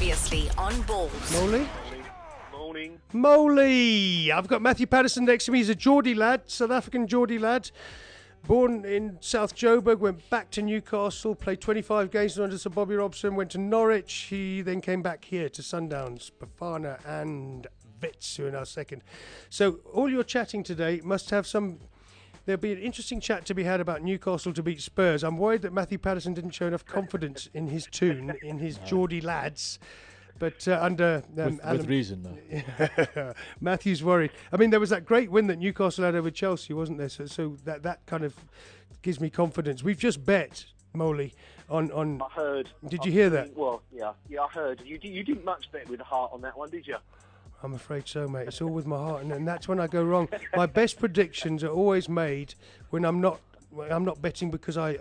Previously on Bollockz. Moley? Morning. Moley! I've got Matthew Patterson next to me. He's a Geordie lad, South African Geordie lad. Born in South Joburg, went back to Newcastle, played 25 games under Sir Bobby Robson, went to Norwich. He then came back here to Sundowns, Bafana and Wits, who are now second. So all your chatting today must have some... There'll be an interesting chat to be had about Newcastle to beat Spurs. I'm worried that Matthew Patterson didn't show enough confidence in his tune, in his Geordie lads. But under with reason, though. Matthew's worried. I mean, there was that great win that Newcastle had over Chelsea, wasn't there? So that kind of gives me confidence. We've just bet, Moley, on. I heard. Did you hear that? Well, yeah, I heard. You didn't much bet with the heart on that one, did you? I'm afraid so, mate. It's all with my heart, and that's when I go wrong. My best predictions are always made when I'm not betting because I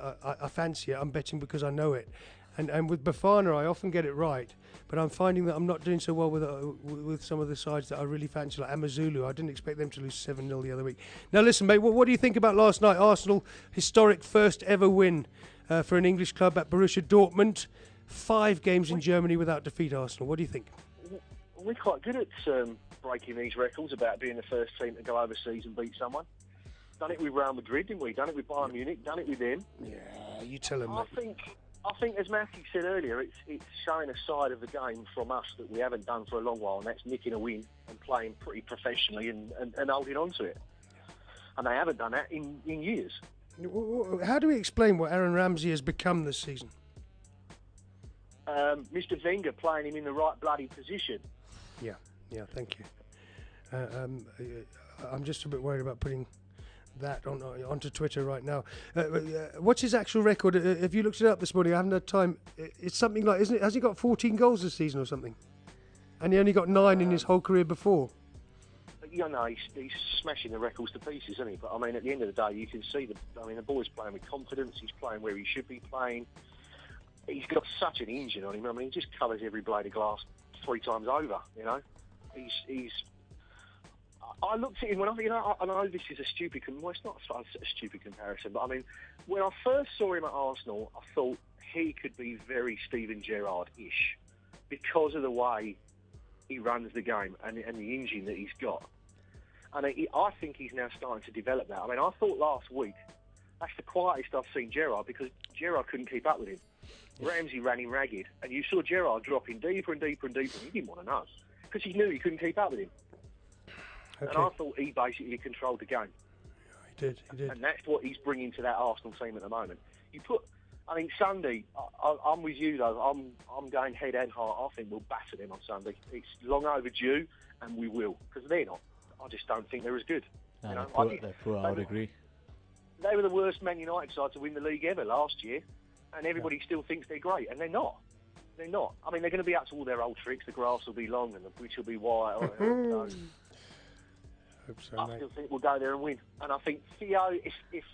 fancy it. I'm betting because I know it. And with Bafana, I often get it right, but I'm finding that I'm not doing so well with some of the sides that I really fancy, like Amazulu. I didn't expect them to lose 7-0 the other week. Now, listen, mate, what do you think about last night? Arsenal, historic first ever win for an English club at Borussia Dortmund. 5 games in Germany without defeat, Arsenal. What do you think? We're quite good at breaking these records about being the first team to go overseas and beat someone. Done it with Real Madrid, didn't we? Done it with Bayern Munich. Done it with them. Yeah, you tell him, I mate. think, as Matthew said earlier, it's showing a side of the game from us that we haven't done for a long while, and that's nicking a win and playing pretty professionally and holding on to it. And they haven't done that in years. How do we explain what Aaron Ramsey has become this season? Mr. Wenger playing him in the right bloody position. Yeah, thank you. I'm just a bit worried about putting that onto Twitter right now. What's his actual record? Have you looked it up this morning? I haven't had time. It's something like, isn't it? Has he got 14 goals this season or something? And he only got 9 in his whole career before. Yeah, no, he's smashing the records to pieces, isn't he? But I mean, at the end of the day, you can see the boy's playing with confidence. He's playing where he should be playing. He's got such an engine on him. I mean, he just covers every blade of glass 3 times over. You know, he's. I looked at him when I know this is a stupid. Well, it's not a stupid comparison, but I mean, when I first saw him at Arsenal, I thought he could be very Steven Gerrard-ish because of the way he runs the game and the engine that he's got. And I think he's now starting to develop that. I mean, I thought last week that's the quietest I've seen Gerrard because Gerrard couldn't keep up with him. Ramsey ran him ragged, and you saw Gerrard dropping deeper and deeper and deeper. And he didn't want to know because he knew he couldn't keep up with him. Okay. And I thought he basically controlled the game. Yeah, he did. And that's what he's bringing to that Arsenal team at the moment. I think Sunday, I'm with you though. I'm going head and heart. I think we'll batter them on Sunday. It's long overdue, and we will because they're not. I just don't think they're as good. No, you know? they're poor, I would agree. They were the worst Man United side to win the league ever last year, and everybody still thinks they're great, and they're not. They're not. I mean, they're going to be up to all their old tricks. The grass will be long and the pitch will be wide. Hope so, I mate. still think we'll go there and win. And I think Theo, if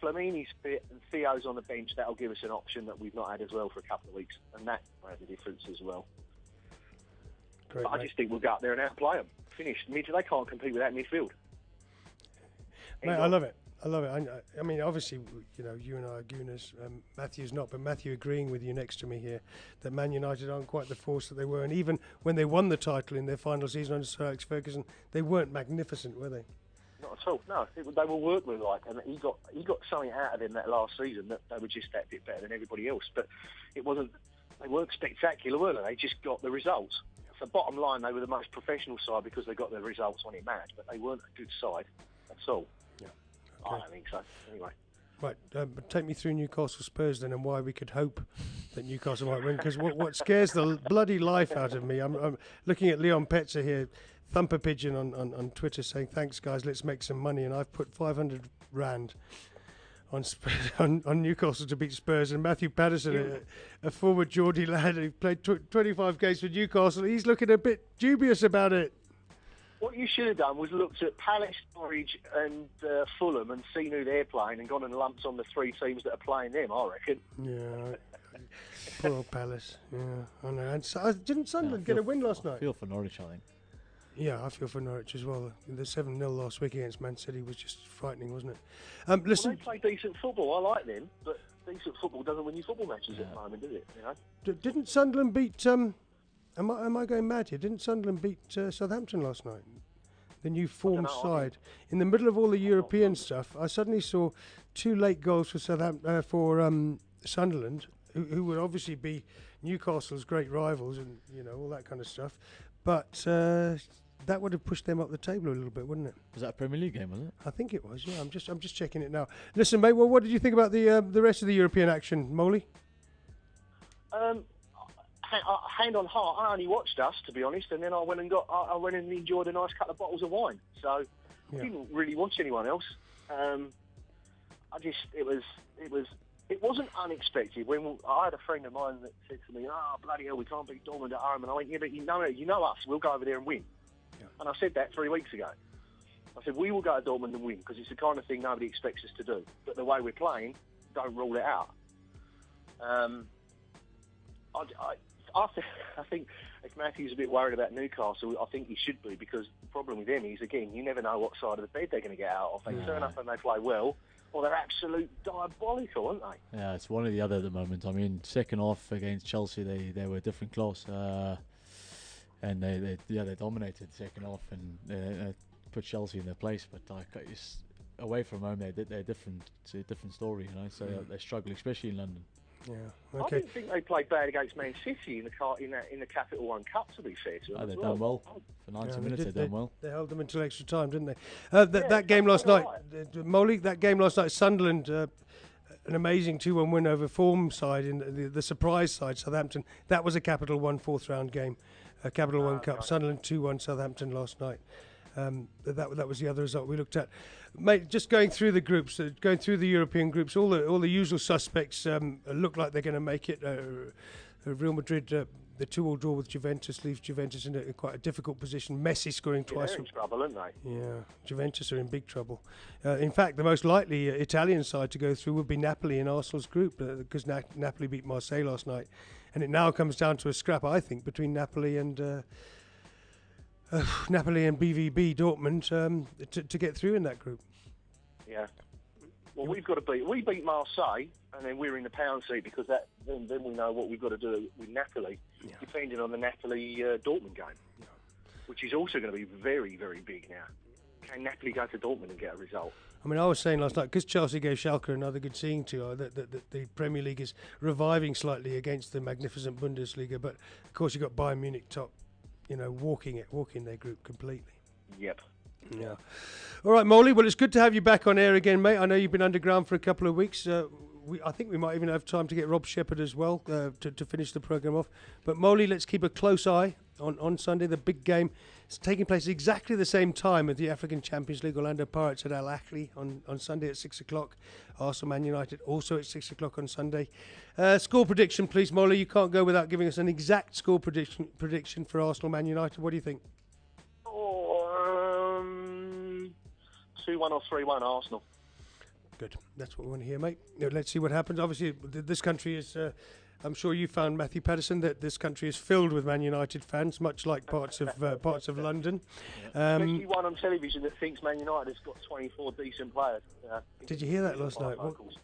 Flamini's fit and Theo's on the bench, that'll give us an option that we've not had as well for a couple of weeks, and that will have a difference as well. Great, but I just think we'll go up there and outplay them. Finished. They can't compete with that midfield. Mate, I love it. I mean, obviously, you know, you and I are gooners. Matthew's not, but Matthew agreeing with you next to me here that Man United aren't quite the force that they were. And even when they won the title in their final season under Sir Alex Ferguson, they weren't magnificent, were they? Not at all. No, they were workmanlike, and he got something out of him that last season that they were just that bit better than everybody else. But it wasn't. They weren't spectacular, were they? They just got the results. So bottom line, they were the most professional side because they got the results when it mattered. But they weren't a good side. That's all. Okay. I don't think so. Anyway. Right, take me through Newcastle Spurs then, and why we could hope that Newcastle might win. Because what scares the bloody life out of me, I'm looking at Leon Petzer here, Thumper Pigeon on Twitter saying, thanks guys, let's make some money. And I've put 500 rand on Newcastle to beat Spurs. And Matthew Patterson, a former Geordie lad who played 25 games for Newcastle, he's looking a bit dubious about it. What you should have done was looked at Palace, Norwich and Fulham and seen who they're playing and gone and lumped on the 3 teams that are playing them, I reckon. Yeah, poor old Palace. Yeah, I know. And didn't Sunderland get a win last night? I feel for Norwich, I think. Yeah, I feel for Norwich as well. The 7-0 last week against Man City was just frightening, wasn't it? Listen, Well, they play decent football. I like them, but decent football doesn't win you football matches at the moment, does it? You know? Didn't Sunderland beat Am I going mad here? Didn't Sunderland beat Southampton last night? The new form side. In the middle of all the European stuff, I suddenly saw 2 late goals for Sunderland, who would obviously be Newcastle's great rivals, and all that kind of stuff. But that would have pushed them up the table a little bit, wouldn't it? Was that a Premier League game, was it? I think it was. Yeah, I'm just checking it now. Listen, mate. Well, what did you think about the rest of the European action, Molly? Hand on heart, I only watched us, to be honest, and then I went and enjoyed a nice couple of bottles of wine. So I didn't really watch anyone else. It wasn't unexpected. When I had a friend of mine that said to me, "Oh bloody hell, we can't beat Dortmund at home," and I went, "Yeah, but you know us, we'll go over there and win." Yeah. And I said that 3 weeks ago. I said we will go to Dortmund and win because it's the kind of thing nobody expects us to do. But the way we're playing, don't rule it out. I think if Matthew's a bit worried about Newcastle, I think he should be, because the problem with them is, again, you never know what side of the bed they're going to get out of. They turn up and they play well, or they're absolute diabolical, aren't they? Yeah, it's one or the other at the moment. I mean, second half against Chelsea, they were a different class, and they dominated second half and put Chelsea in their place. But it's away from home, they're different. It's a different story, So they struggle, especially in London. Yeah. Okay. I didn't think they played bad against Man City in the Capital One Cup, to be fair to them. They've done well. For 90 minutes, they've done well. They held them until extra time, didn't they? That game last night, Molly, Sunderland, an amazing 2-1 win over form side in the surprise side, Southampton. That was a Capital One 4th round game, a Capital One Cup. Right. Sunderland 2-1 Southampton last night. That was the other result we looked at. Mate, just going through the groups, going through the European groups, all the usual suspects look like they're going to make it. Real Madrid, the 2-2 draw with Juventus leaves Juventus in quite a difficult position. Messi scoring twice. They're in trouble, aren't they? Yeah, Juventus are in big trouble. In fact, the most likely Italian side to go through would be Napoli in Arsenal's group, because Napoli beat Marseille last night. And it now comes down to a scrap, I think, between Napoli and BVB Dortmund to get through in that group. Yeah. Well, we beat Marseille, and then we're in the pound seat, because then we know what we've got to do with Napoli, depending on the Napoli Dortmund game, which is also going to be very, very big now. Can Napoli go to Dortmund and get a result? I mean, I was saying last night, because Chelsea gave Schalke another good seeing to, that the Premier League is reviving slightly against the magnificent Bundesliga, but of course you've got Bayern Munich top, walking their group completely. Yep. Yeah. All right, Molly. Well, it's good to have you back on air again, mate. I know you've been underground for a couple of weeks. I think we might even have time to get Rob Shepherd as well to finish the programme off. But Molly, let's keep a close eye on Sunday. The big game is taking place at exactly the same time at the African Champions League. Orlando Pirates at Al Ahly on Sunday at 6 o'clock. Arsenal Man United also at 6 o'clock on Sunday. Score prediction, please, Molly. You can't go without giving us an exact score prediction for Arsenal Man United. What do you think? 2-1 or 3-1 Arsenal. Good. That's what we want to hear, mate. Let's see what happens. Obviously, this country is... I'm sure you found, Matthew Patterson, that this country is filled with Man United fans, much like parts of London. Especially one on television that thinks Man United has got 24 decent players. Did you hear that last night?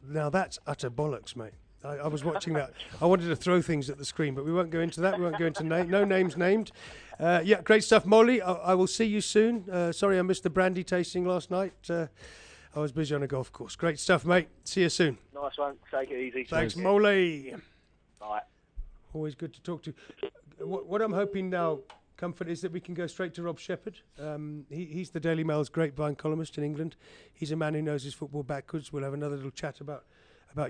Now that's utter bollocks, mate. I was watching that. I wanted to throw things at the screen, but we won't go into that. We won't go into no names named. Yeah, great stuff, Molly. I will see you soon. Sorry I missed the brandy tasting last night. I was busy on a golf course. Great stuff, mate. See you soon. Nice one. Take it easy. Thanks, Molly. Bye. Always good to talk to. What I'm hoping now, Comfort, is that we can go straight to Rob Shepherd. He's the Daily Mail's grapevine columnist in England. He's a man who knows his football backwards. We'll have another little chat about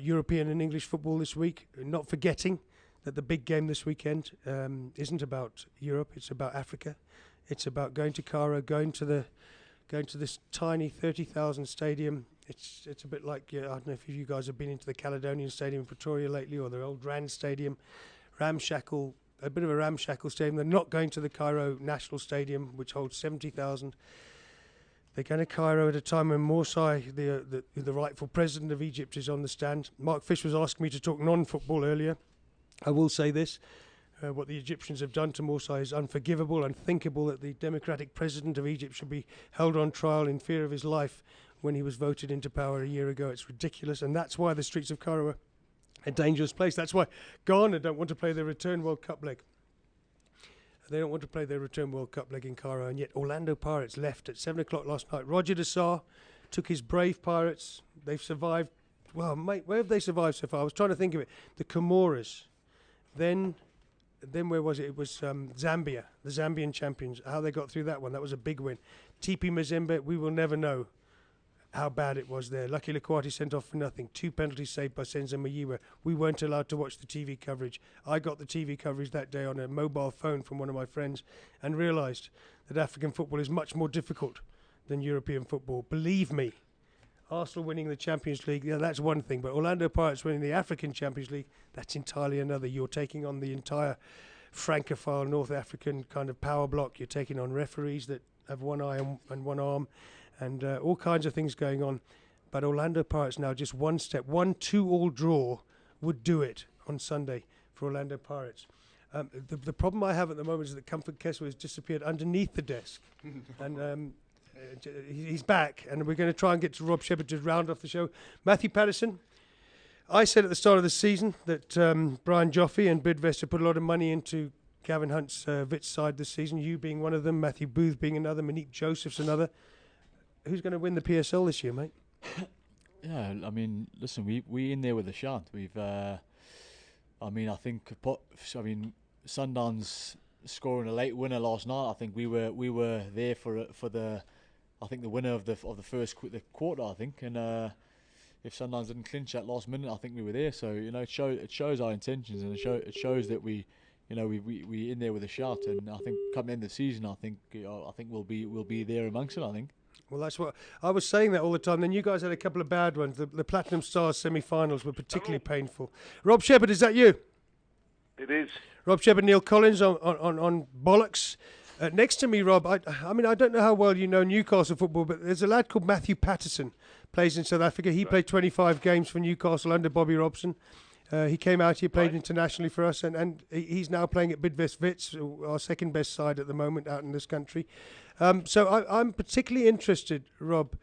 European and English football this week. Not forgetting that the big game this weekend isn't about Europe. It's about Africa. It's about going to Cairo, going to this tiny 30,000 stadium. It's a bit like, I don't know if you guys have been into the Caledonian Stadium in Pretoria lately, or the old Rand Stadium, a bit of a ramshackle stadium. They're not going to the Cairo National Stadium, which holds 70,000. They're going to Cairo at a time when Morsi, the rightful president of Egypt, is on the stand. Mark Fish was asking me to talk non-football earlier. I will say this. What the Egyptians have done to Morsi is unforgivable, unthinkable that the democratic president of Egypt should be held on trial in fear of his life when he was voted into power a year ago. It's ridiculous, and that's why the streets of Cairo are a dangerous place. That's why Ghana don't want to play their return World Cup leg. They don't want to play their return World Cup leg in Cairo, and yet Orlando Pirates left at 7 o'clock last night. Roger Desar took his brave Pirates. They've survived. Well, mate, where have they survived so far? I was trying to think of it. The Comoros. Then where was it? It was Zambia, the Zambian champions. How they got through that one. That was a big win. TP Mazembe, we will never know how bad it was there. Lucky Lakwati sent off for nothing. 2 penalties saved by Senzo Mayiwa. We weren't allowed to watch the TV coverage. I got the TV coverage that day on a mobile phone from one of my friends and realised that African football is much more difficult than European football. Believe me. Arsenal winning the Champions League, yeah, that's one thing. But Orlando Pirates winning the African Champions League, that's entirely another. You're taking on the entire Francophile North African kind of power block. You're taking on referees that have one eye and one arm, and all kinds of things going on. But Orlando Pirates now just one step. 1-2 draw would do it on Sunday for Orlando Pirates. The problem I have at the moment is that Comfort Kessler has disappeared underneath the desk. And he's back, and we're going to try and get to Rob Shepherd to round off the show. Matthew Patterson, I said at the start of the season that Brian Joffe and Bidvest have put a lot of money into Gavin Hunt's Wits side this season, you being one of them, Matthew Booth being another, Monique Joseph's another. Who's going to win the PSL this year, mate? Yeah, I mean, listen, we in there with a shot. I think Sundowns scoring a late winner last night. I think we were there for the winner of the first quarter. I think, and if Sundowns didn't clinch that last minute, I think we were there. So it shows our intentions, and it shows that we in there with a shout. And I think come end of the season, I think we'll be there amongst it. I think. Well, that's what I was saying that all the time. Then you guys had a couple of bad ones. The Platinum Stars semi-finals were particularly painful. Rob Shepherd, is that you? It is. Rob Shepherd, Neal Collins on Bollockz. Next to me, Rob, I don't know how well you know Newcastle football, but there's a lad called Matthew Patterson, plays in South Africa. He played 25 games for Newcastle under Bobby Robson. He came out here, played internationally for us, and he's now playing at Bidvest Wits, our second best side at the moment out in this country. So I'm particularly interested, Rob,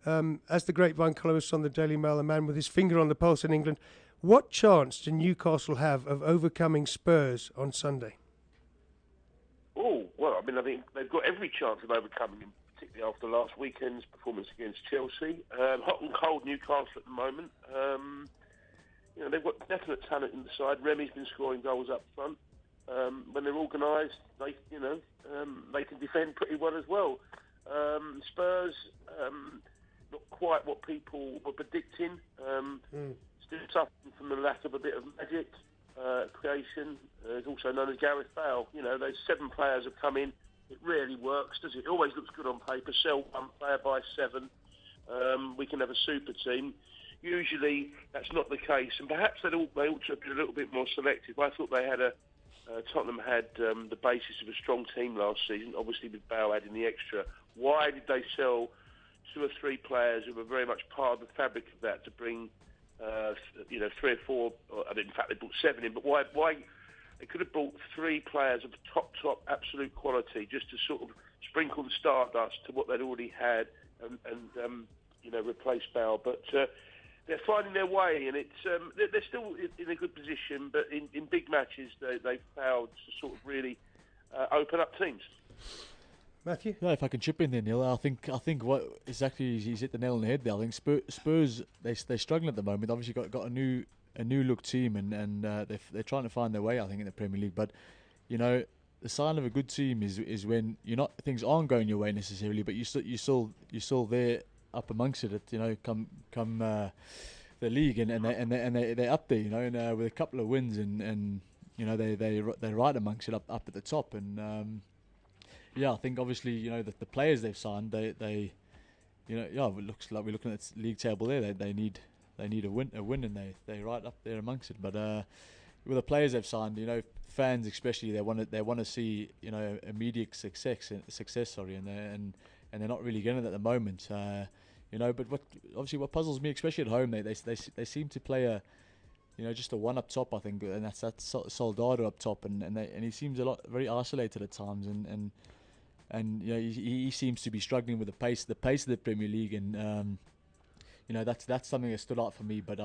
as the grapevine columnist on the Daily Mail, a man with his finger on the pulse in England. What chance do Newcastle have of overcoming Spurs on Sunday? Oh, well, I think they've got every chance of overcoming him, particularly after last weekend's performance against Chelsea. Hot and cold Newcastle at the moment. They've got definite talent in the side. Remy's been scoring goals up front. When they're organised, they can defend pretty well as well. Spurs, not quite what people were predicting. Still suffering from the lack of a bit of magic creation. It's also known as Gareth Bale. Those 7 players have come in. It rarely works, does it? It always looks good on paper. Sell 1 player, buy 7. We can have a super team. Usually that's not the case, and perhaps they ought to have been a little bit more selective. I thought they had Tottenham had the basis of a strong team last season, obviously with Bale adding the extra. Why did they sell 2 or 3 players who were very much part of the fabric of that to bring 3 or 4, in fact they brought 7 in, but why they could have brought 3 players of top absolute quality just to sort of sprinkle the stardust to what they'd already had and replace Bale, but they're finding their way, and they're still in a good position, but in big matches they've failed to sort of really open up teams. Matthew? Yeah, if I can chip in there, Neil, I think what exactly he's hit the nail on the head there. I think Spurs they're struggling at the moment. Obviously got a new look team, and they're trying to find their way, I think, in the Premier League. But the sign of a good team is when things aren't going your way necessarily, but you're still there up amongst it. Come the league, and they're up there. And with a couple of wins, and they're right amongst it up at the top. And I think obviously the players they've signed, it looks like we're looking at the league table there. They need a win, and they're right up there amongst it. But with the players they've signed, fans especially, they want to see immediate success, and they're not really getting it at the moment. But what puzzles me, especially at home, they seem to play just a one up top, I think, and that's Soldado up top, and he seems very isolated at times, and he seems to be struggling with the pace of the Premier League, and that's something that stood out for me. But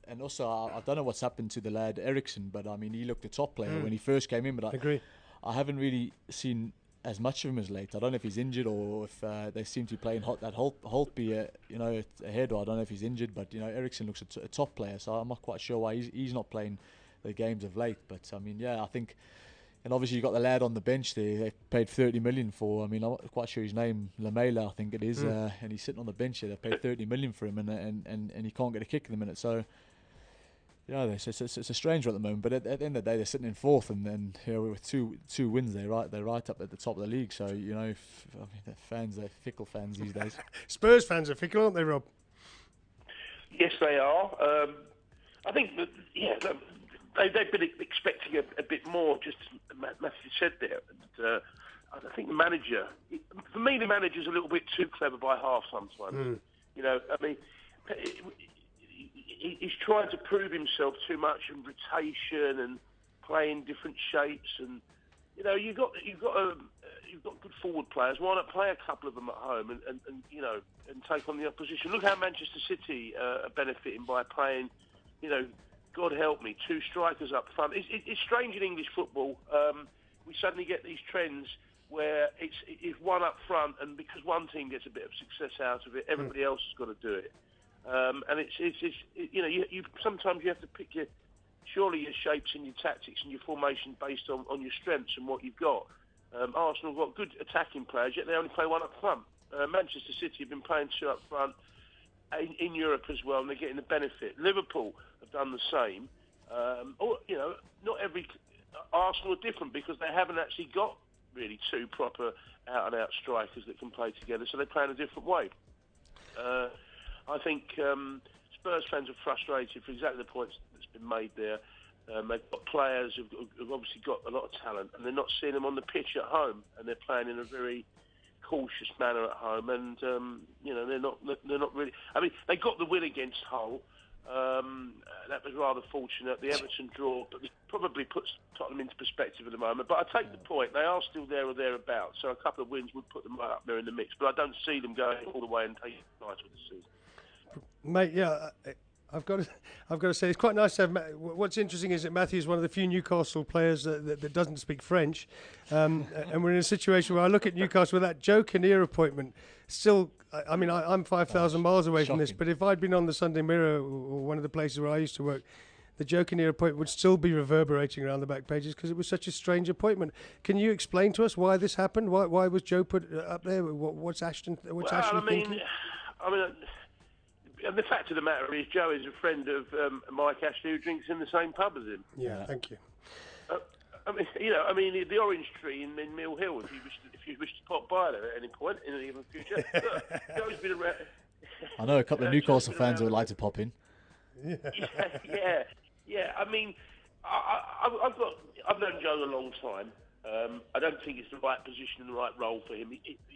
and also I don't know what's happened to the lad Eriksson, but he looked a top player when he first came in, but I agree. I haven't really seen as much of him as late. I don't know if he's injured or if they seem to be playing Holtby, ahead, or I don't know if he's injured. But Eriksson looks a top player, so I'm not quite sure why he's not playing the games of late. But I mean, I think, and obviously you got the lad on the bench there. They paid 30 million for. I mean, I'm not quite sure his name, Lamela, I think it is, and he's sitting on the bench here. They paid 30 million for him, and he can't get a kick in the minute. So. It's a strange one at the moment, but at the end of the day, they're sitting in fourth, and with two wins, they're right up at the top of the league. So the fans, they're fickle fans these days. Spurs fans are fickle, aren't they, Rob? Yes, they are. I think that they've been expecting a bit more. Just as Matthew said there, and, I think the manager, for me, the manager's a little bit too clever by half sometimes. I mean. He's trying to prove himself too much in rotation and playing different shapes, and you've got good forward players. Why not play a couple of them at home and take on the opposition? Look how Manchester City are benefiting by playing, God help me, two strikers up front. It's strange in English football. We suddenly get these trends where it's one up front, and because one team gets a bit of success out of it, everybody else has got to do it. And you sometimes you have to pick your shapes and your tactics and your formation based on your strengths and what you've got. Arsenal have got good attacking players, yet they only play one up front. Manchester City have been playing two up front in Europe as well, and they're getting the benefit. Liverpool have done the same. Not every Arsenal are different because they haven't actually got really two proper out-and-out strikers that can play together, so they play in a different way. I think Spurs fans are frustrated for exactly the points that's been made there. They've got players who've obviously got a lot of talent, and they're not seeing them on the pitch at home, and they're playing in a very cautious manner at home. And they're not really. I mean, they got the win against Hull. That was rather fortunate. The Everton draw probably puts Tottenham into perspective at the moment. But I take the point. They are still there or thereabouts. So a couple of wins would put them right up there in the mix. But I don't see them going all the way and taking the title this season. Mate, I've got to say it's quite nice to have. What's interesting is that Matthew is one of the few Newcastle players that doesn't speak French, and we're in a situation where I look at Newcastle with that Joe Kinnear appointment. Still, I mean, I'm 5,000 miles away from this, but if I'd been on the Sunday Mirror or one of the places where I used to work, the Joe Kinnear appointment would still be reverberating around the back pages because it was such a strange appointment. Can you explain to us why this happened? Why was Joe put up there? What's Ashton thinking? And the fact of the matter is, Joe is a friend of Mike Ashley, who drinks in the same pub as him. Yeah, thank you. The Orange Tree in Mill Hill. If you wish to pop by there at any point in the near future, Joe's been around. I know a couple of Newcastle fans who would like to pop in. Yeah. I mean, I've known Joe a long time. I don't think it's the right position and the right role for him.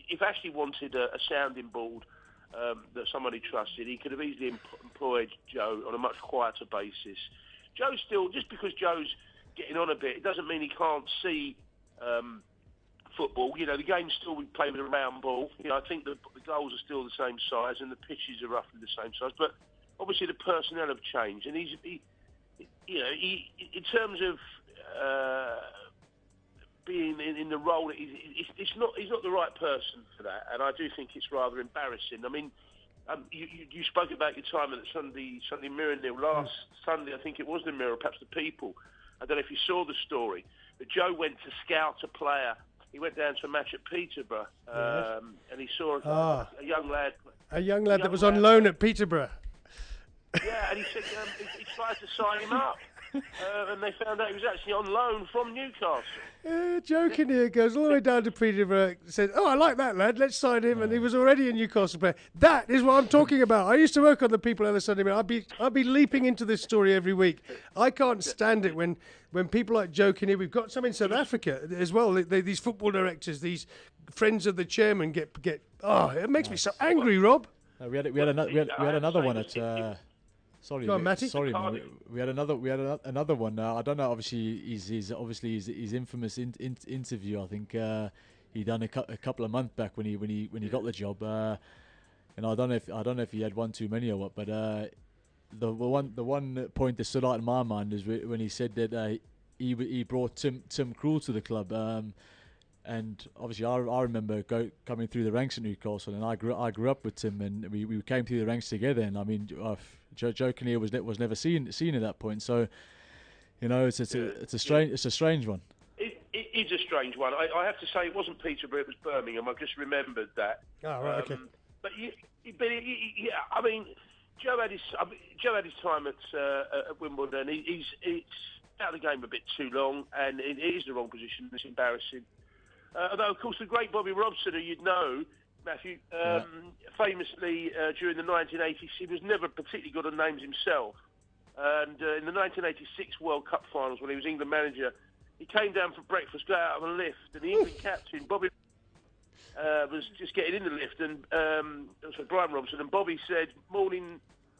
If Ashley wanted a sounding board that somebody trusted, he could have easily employed Joe on a much quieter basis. Joe's still, just because Joe's getting on a bit, it doesn't mean he can't see football. The game's still played with a round ball. I think the goals are still the same size and the pitches are roughly the same size. But obviously the personnel have changed, and he in terms of being in the role, he's not the right person for that, and I do think it's rather embarrassing. I mean, you spoke about your time at the Sunday Mirror, Neal. Last Sunday, I think it was the Mirror, perhaps the People. I don't know if you saw the story, but Joe went to scout a player. He went down to a match at Peterborough, and he saw a young lad. A young lad that was on loan at Peterborough. Yeah, and he said he tried to sign him up. And they found out he was actually on loan from Newcastle. Joe Kinnear goes all the way down to Peterborough, says, I like that lad, let's sign him, and he was already a Newcastle player. That is what I'm talking about. I used to work on the People on the Sunday Mirror. I'd be leaping into this story every week. I can't stand it when people like Joe Kinnear, we've got some in South Africa as well, these football directors, these friends of the chairman get it makes me so angry, Rob. We had another one at... Sorry, go on, Matty. Sorry, man. We had another one. I don't know. Obviously, his infamous interview. I think he done a couple of months back when he got the job. And I don't know if he had one too many or what. But the one point that stood out in my mind is when he said that he brought Tim Krul to the club. And obviously, I remember coming through the ranks at Newcastle, and I grew up with Tim, and we came through the ranks together. And I mean, Joe Kinnear was never seen at that point. So, it's a strange one. It is a strange one. I have to say it wasn't Peterborough, it was Birmingham. I've just remembered that. Oh, right, okay. But I mean, Joe had his time at Wimbledon. He's out of the game a bit too long, and it is the wrong position. It's embarrassing. Although, of course, the great Bobby Robson, who you'd know, Matthew, famously during the 1980s, he was never particularly good at names himself. And in the 1986 World Cup finals, when he was England manager, he came down for breakfast, got out of a lift, and the England captain, Bobby, was just getting in the lift, and so Brian Robson, and Bobby said, "Morning,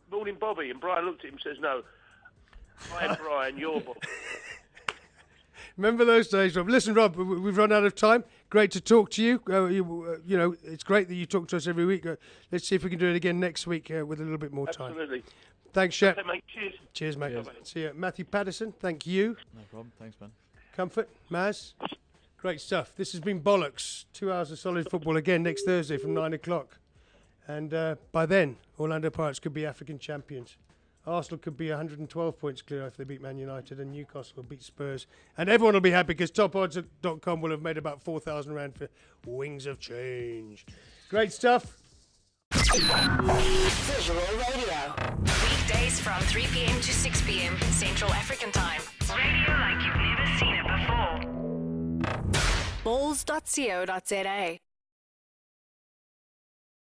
Bobby," and Brian looked at him and says, "No, I am Brian, you're Bobby." Remember those days, Rob? Listen, Rob, we've run out of time. Great to talk to you. It's great that you talk to us every week. Let's see if we can do it again next week with a little bit more time. Absolutely. Thanks, Shep. Okay, mate. Cheers. Cheers, mate. Cheers. See you. Matthew Patterson, thank you. No problem. Thanks, man. Comfort, Maz. Great stuff. This has been Bollockz. 2 hours of solid football again next Thursday from 9 o'clock. And by then, Orlando Pirates could be African champions. Arsenal could be 112 points clear if they beat Man United, and Newcastle will beat Spurs. And everyone will be happy because topadds.com will have made about 4,000 rand for Wings of Change. Great stuff. Visual Radio. Weekdays from 3 p.m. to 6 p.m. Central African Time. Radio like you've never seen it before. Balls.co.za